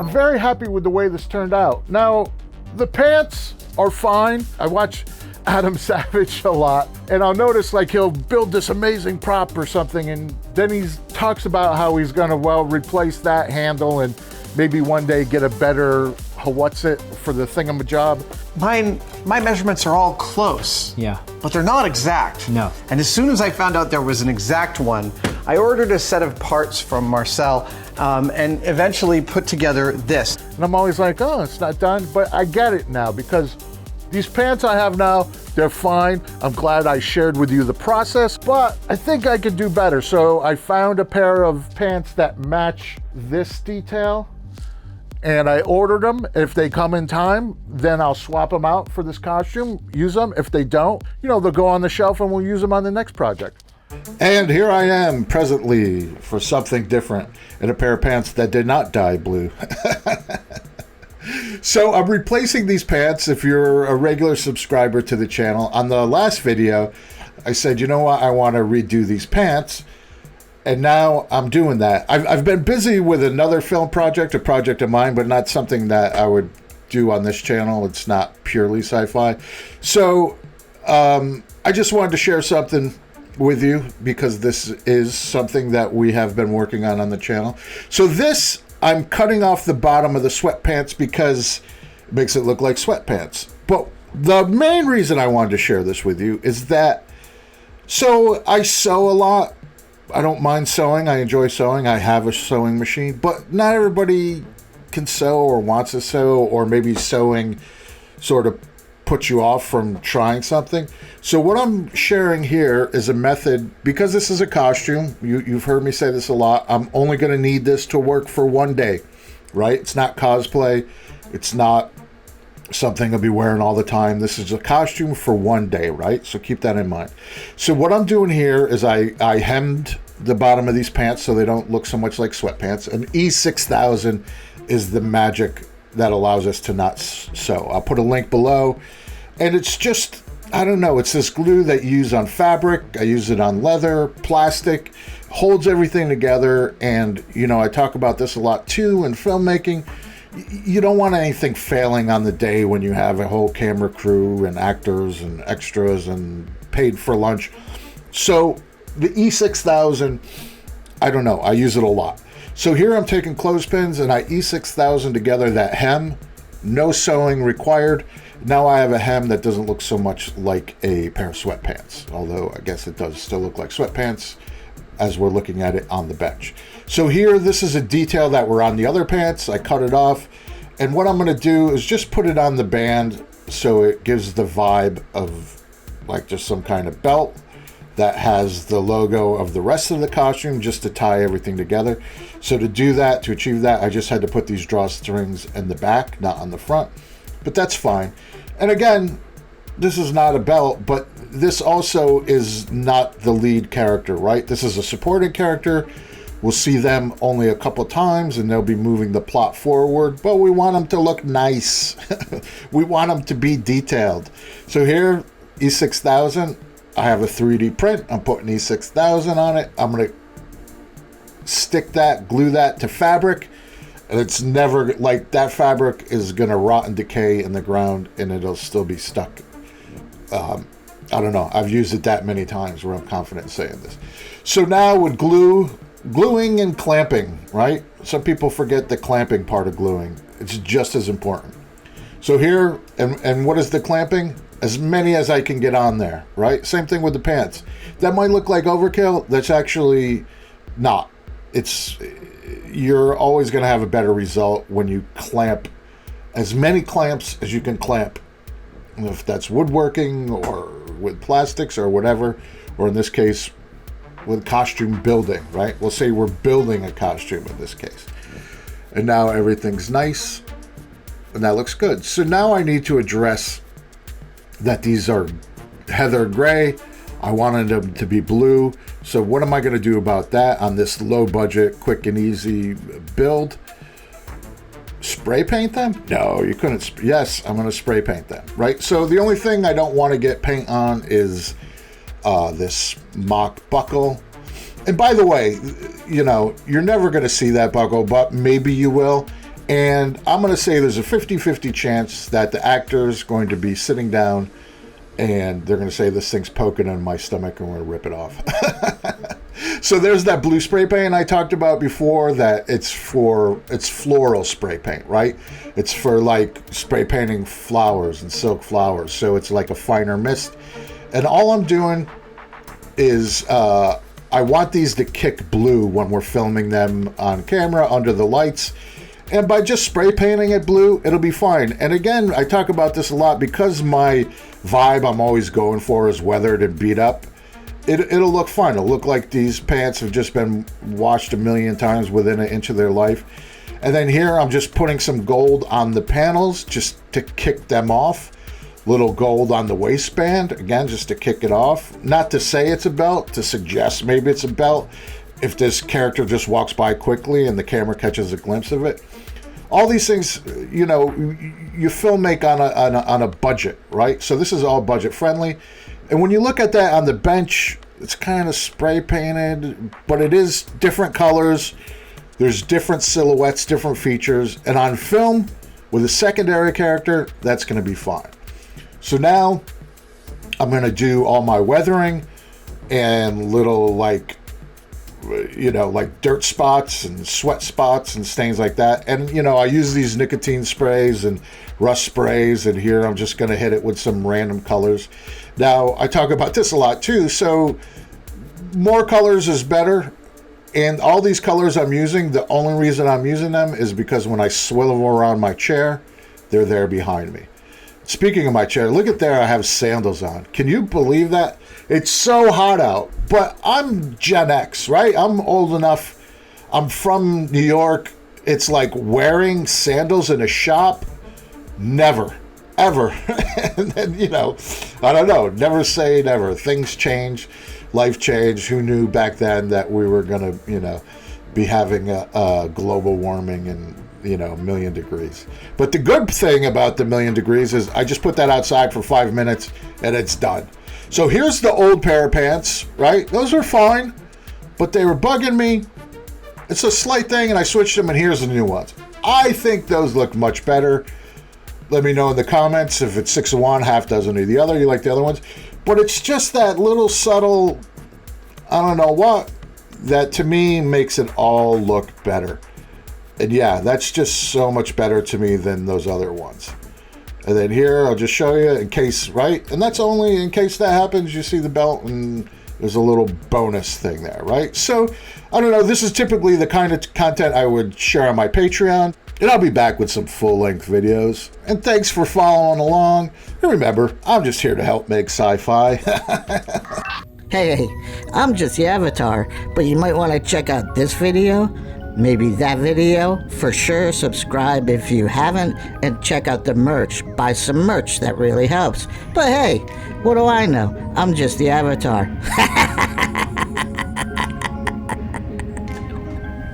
I'm very happy with the way this turned out. Now, the pants are fine. I watch Adam Savage a lot, and I'll notice like he'll build this amazing prop or something, and then he talks about how he's gonna, well, replace that handle and maybe one day get a better for the thingamajob. My measurements are all close. Yeah. But they're not exact. No. And as soon as I found out there was an exact one, I ordered a set of parts from Marcel and eventually put together this. And I'm always like, oh, it's not done, but I get it now because these pants I have now, they're fine. I'm glad I shared with you the process, but I think I could do better. So I found a pair of pants that match this detail, and I ordered them. If they come in time, then I'll swap them out for this costume, use them. If they don't, they'll go on the shelf and we'll use them on the next project. And here I am presently for something different in a pair of pants that did not dye blue. So I'm replacing these pants. If you're a regular subscriber to the channel, on the last video, I said, you know what, I want to redo these pants. And now I'm doing that. I've been busy with another film project, a project of mine, but not something that I would do on this channel. It's not purely sci-fi. So I just wanted to share something with you because this is something that we have been working on the channel. So this, I'm cutting off the bottom of the sweatpants because it makes it look like sweatpants. But the main reason I wanted to share this with you is that, so I sew a lot. I don't mind sewing. I enjoy sewing. I have a sewing machine, but not everybody can sew or wants to sew, or maybe sewing sort of puts you off from trying something. So what I'm sharing here is a method, because this is a costume. You've heard me say this a lot. I'm only going to need this to work for one day, right? It's not cosplay. It's not something I'll be wearing all the time. This is a costume for one day, right? So keep that in mind. So what I'm doing here is I hemmed the bottom of these pants so they don't look so much like sweatpants. And E6000 is the magic that allows us to not sew. I'll put a link below. And it's just, I don't know, it's this glue that you use on fabric. I use it on leather, plastic, holds everything together. And, I talk about this a lot too in filmmaking. You don't want anything failing on the day when you have a whole camera crew and actors and extras and paid for lunch. So the E6000, I don't know, I use it a lot. So here I'm taking clothespins and I E6000 together that hem, no sewing required. Now I have a hem that doesn't look so much like a pair of sweatpants, although I guess it does still look like sweatpants as we're looking at it on the bench. So here, this is a detail that were on the other pants. I cut it off. And what I'm going to do is just put it on the band so it gives the vibe of like just some kind of belt that has the logo of the rest of the costume, just to tie everything together. So to do that, to achieve that, I just had to put these drawstrings in the back, not on the front, but that's fine. And again, this is not a belt, but this also is not the lead character, right? This is a supporting character. We'll see them only a couple times and they'll be moving the plot forward, but we want them to look nice. We want them to be detailed. So here, E6000, I have a 3D print. I'm putting E6000 on it. I'm going to stick that, glue that to fabric. And it's never, like, that fabric is going to rot and decay in the ground and it'll still be stuck. I don't know. I've used it that many times where I'm confident in saying this. So now with gluing and clamping, right? Some people forget the clamping part of gluing. It's just as important. So here, and what is the clamping? As many as I can get on there, right? Same thing with the pants. That might look like overkill. That's actually not. You're always going to have a better result when you clamp as many clamps as you can clamp. If that's woodworking or with plastics or whatever, or in this case, with costume building, right? We'll say we're building a costume in this case. And now everything's nice and that looks good. So now I need to address that these are heather gray. I wanted them to be blue. So what am I going to do about that on this low budget, quick and easy build? Spray paint them? No, you couldn't. Yes, I'm going to spray paint them, right? So the only thing I don't want to get paint on is this mock buckle. And by the way, you're never going to see that buckle, but maybe you will. And I'm going to say there's a 50-50 chance that the actor's going to be sitting down and they're going to say this thing's poking in my stomach and we're going to rip it off. So there's that blue spray paint I talked about before, that it's floral spray paint, right? It's for like spray painting flowers and silk flowers. So it's like a finer mist. And all I'm doing is I want these to kick blue when we're filming them on camera under the lights. And by just spray painting it blue, it'll be fine. And again, I talk about this a lot because my vibe I'm always going for is weathered and beat up. It'll look fine. It'll look like these pants have just been washed a million times within an inch of their life. And then here I'm just putting some gold on the panels just to kick them off. Little gold on the waistband, again, just to kick it off. Not to say it's a belt, to suggest maybe it's a belt if this character just walks by quickly and the camera catches a glimpse of it. All these things, you know, you film make on a budget, right? So this is all budget friendly. And when you look at that on the bench, it's kind of spray painted, but it is different colors. There's different silhouettes, different features. And on film, with a secondary character, that's going to be fine. So now I'm going to do all my weathering and little like, you know, like dirt spots and sweat spots and stains like that. And, you know, I use these nicotine sprays and rust sprays, and here I'm just going to hit it with some random colors. Now, I talk about this a lot too, so more colors is better. And all these colors I'm using, the only reason I'm using them is because when I swivel around my chair, they're there behind me. Speaking of my chair, look at there, I have sandals on. Can you believe that? It's so hot out, but I'm Gen X, right? I'm old enough. I'm from New York. It's like wearing sandals in a shop. Never, ever. And then, you know, I don't know. Never say never. Things change. Life changed. Who knew back then that we were going to, you know, be having a global warming and, you know, 1,000,000 degrees. But the good thing about the 1,000,000 degrees is I just put that outside for 5 minutes and it's done. So here's the old pair of pants, right? Those are fine, but they were bugging me. It's a slight thing, and I switched them, and here's the new ones. I think those look much better. Let me know in the comments if it's 6 of one, half dozen of the other. You like the other ones? But it's just that little subtle, I don't know what, that to me makes it all look better. And yeah, that's just so much better to me than those other ones. And then here, I'll just show you in case, right? And that's only in case that happens. You see the belt and there's a little bonus thing there, right? So, I don't know. This is typically the kind of content I would share on my Patreon. And I'll be back with some full-length videos. And thanks for following along. And remember, I'm just here to help make sci-fi. Hey, I'm just the avatar, but you might want to check out this video, maybe that video. For sure, subscribe if you haven't, and check out the merch. Buy some merch, that really helps. But hey, what do I know? I'm just the avatar.